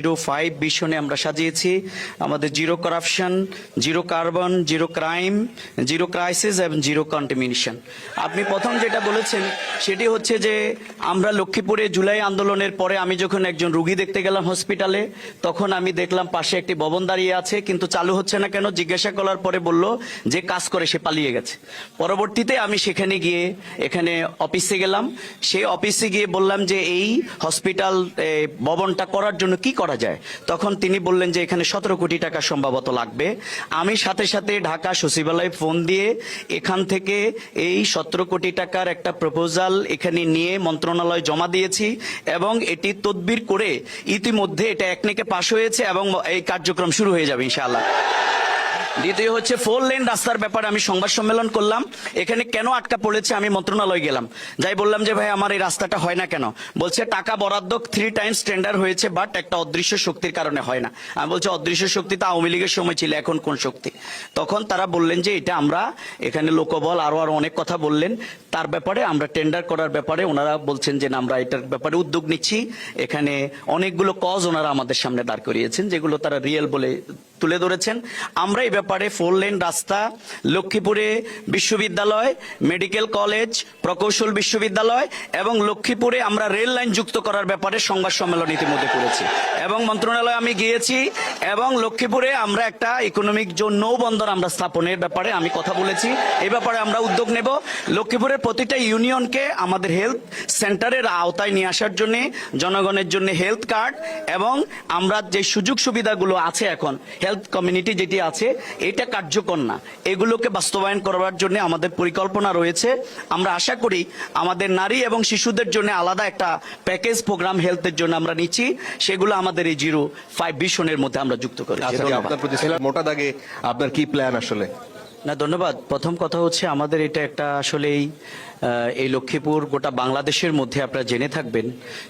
05 মিশনে আমরা সাজিয়েছি আমাদের zero corruption, zero carbon, zero crime, zero crisis এবং জিরো কন্টামিনেশন। আপনি প্রথম যেটা বলেছেন সেটি হচ্ছে যে আমরা লক্ষ্মীপুরে জুলাই আন্দোলনের পরে আমি যখন একজন রোগী দেখতে গেলাম হসপিটালে, তখন আমি দেখলাম পাশে একটি ভবন দাঁড়িয়ে আছে, কিন্তু চালু হচ্ছে না কেন জিজ্ঞাসা করার পরে বলল যে কাজ করে সে পালিয়ে গেছে। পরবর্তীতে আমি সেখানে গিয়ে এখানে অফিসে গেলাম, সেই অফিসে গিয়ে বললাম যে এই হসপিটাল ভবনটা করার জন্য কি করা যায়। তখন তিনি বললেন যে এখানে 17 কোটি টাকা সম্ভবত লাগবে। আমি সাথে সাথে ঢাকা সচিবালয়ে ফোন দিয়ে এখান থেকে এই 17 কোটি টাকার একটা প্রপোজাল এখানে নিয়ে মন্ত্রণালয় জমা দিয়েছি এবং এটি তদবির করে ইতিমধ্যে এটা একনেকে পাশ হয়েছে এবং এই কার্যক্রম শুরু হয়ে যাবে ইনশাআল্লাহ। দ্বিতীয় হচ্ছে 4 লেন রাস্তার ব্যাপারে আমি সংবাদ সম্মেলন করলাম। এখানে কেন আটকা পড়েছে আমি মন্ত্রণালয় গেলাম, যাই বললাম যে ভাই আমার এই রাস্তাটা হয় না কেন, বলছে টাকা বরাদ্দ 3 টাইমস টেন্ডার হয়েছে বাট একটা অদৃশ্য শক্তির কারণে হয় না। আমি বলছি অদৃশ্য শক্তি তো আওয়ামী লীগের সময় ছিল, এখন কোন শক্তি? তখন তারা বললেন যে এটা আমরা এখানে লোকবল আরো অনেক কথা বললেন, তার ব্যাপারে আমরা টেন্ডার করার ব্যাপারে ওনারা বলছেন যে আমরা এটার ব্যাপারে উদ্যোগ নিচ্ছি। এখানে অনেকগুলো কজ ওনারা আমাদের সামনে দাঁড় করিয়েছেন যেগুলো তারা রিয়েল বলে তুলে ধরেছেন। আমরা এই ব্যাপারে 4 লেন রাস্তা, লক্ষ্মীপুরে বিশ্ববিদ্যালয়, মেডিকেল কলেজ, প্রকৌশল বিশ্ববিদ্যালয় এবং লক্ষ্মীপুরে আমরা রেল লাইন যুক্ত করার ব্যাপারে সংবাদ সম্মেলন ইতিমধ্যে করেছি এবং মন্ত্রণালয়ে আমি গিয়েছি এবং লক্ষ্মীপুরে আমরা একটা ইকোনমিক জোন নৌবন্দর আমরা স্থাপনের ব্যাপারে আমি কথা বলেছি। এই ব্যাপারে আমরা উদ্যোগ নেব। লক্ষ্মীপুরের প্রতিটা ইউনিয়নকে আমাদের হেলথ সেন্টারের আওতায় নিয়ে আসার জন্য, জনগণের জন্য হেলথ কার্ড এবং আমরা যে সুযোগ সুবিধাগুলো আছে এখন হেলথ কমিউনিটি যেটি আছে এটা কার্যকর না, এগুলোকে বাস্তবায়ন করার জন্য আমাদের পরিকল্পনা রয়েছে। আমরা আশা করি আমাদের নারী এবং শিশুদের জন্য আলাদা একটা প্যাকেজ প্রোগ্রাম হেলথের জন্য আমরা নিচ্ছি, সেগুলো আমাদের এই 05 মিশনের মধ্যে আমরা যুক্ত করি। মোটা দাগে আপনার কি প্ল্যান আসলে? না ধন্যবাদ। প্রথম কথা হচ্ছে আমাদের এটা একটা আসলেই এই লক্ষ্মীপুর গোটা বাংলাদেশের মধ্যে আপনারা জেনে থাকবেন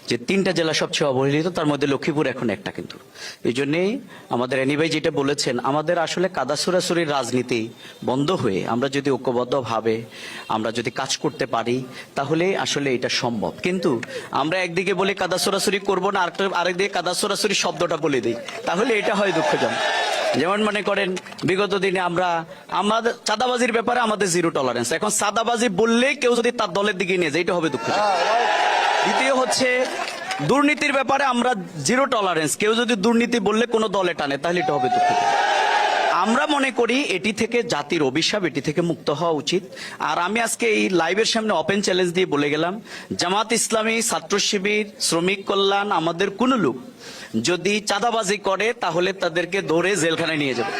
যে 3টা জেলা সবচেয়ে অবহেলিত, তার মধ্যে লক্ষ্মীপুর এখন একটা। কিন্তু এই জন্যেই আমাদের এনিভাই যেটা বলেছেন আমাদের আসলে কাদাসুরাসুরির রাজনীতি বন্ধ হয়ে আমরা যদি ঐক্যবদ্ধভাবে আমরা যদি কাজ করতে পারি তাহলে আসলে এটা সম্ভব। কিন্তু আমরা একদিকে বলি কাদাসুরাসুরি করবো না, আরেকদিকে কাদাসুরাসুরি শব্দটা বলে দিই, তাহলে এটা হয় দুঃখজনক। যেমন মনে করেন বিগত দিনে আমাদের চাঁদাবাজির ব্যাপারে আমাদের জিরো টলারেন্স, এখন চাঁদাবাজি বললে কেউ যদি তার দলের দিকে নিয়ে যায় এটা হবে দুঃখজনক। দ্বিতীয় হচ্ছে দুর্নীতির ব্যাপারে আমরা জিরো টলারেন্স, কেউ যদি দুর্নীতি বললে কোনো দলে টানে তাহলে এটা হবে দুঃখজনক। আমরা মনে করি এটি থেকে জাতির অভিশাপ, এটি থেকে মুক্ত হওয়া উচিত। আর আমি আজকে এই লাইভের সামনে ওপেন চ্যালেঞ্জ দিয়ে বলে গেলাম, জামাত ইসলামী, ছাত্র শিবির, শ্রমিক কল্যাণ, আমাদের কোন লোক যদি চাঁদাবাজি করে তাহলে তাদেরকে ধরে জেলখানায় নিয়ে যাবে,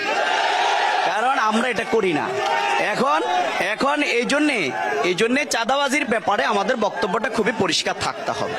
কারণ আমরা এটা করি না। এখন এই জন্যে চাঁদাবাজির ব্যাপারে আমাদের বক্তব্যটা খুবই পরিষ্কার থাকতে হবে।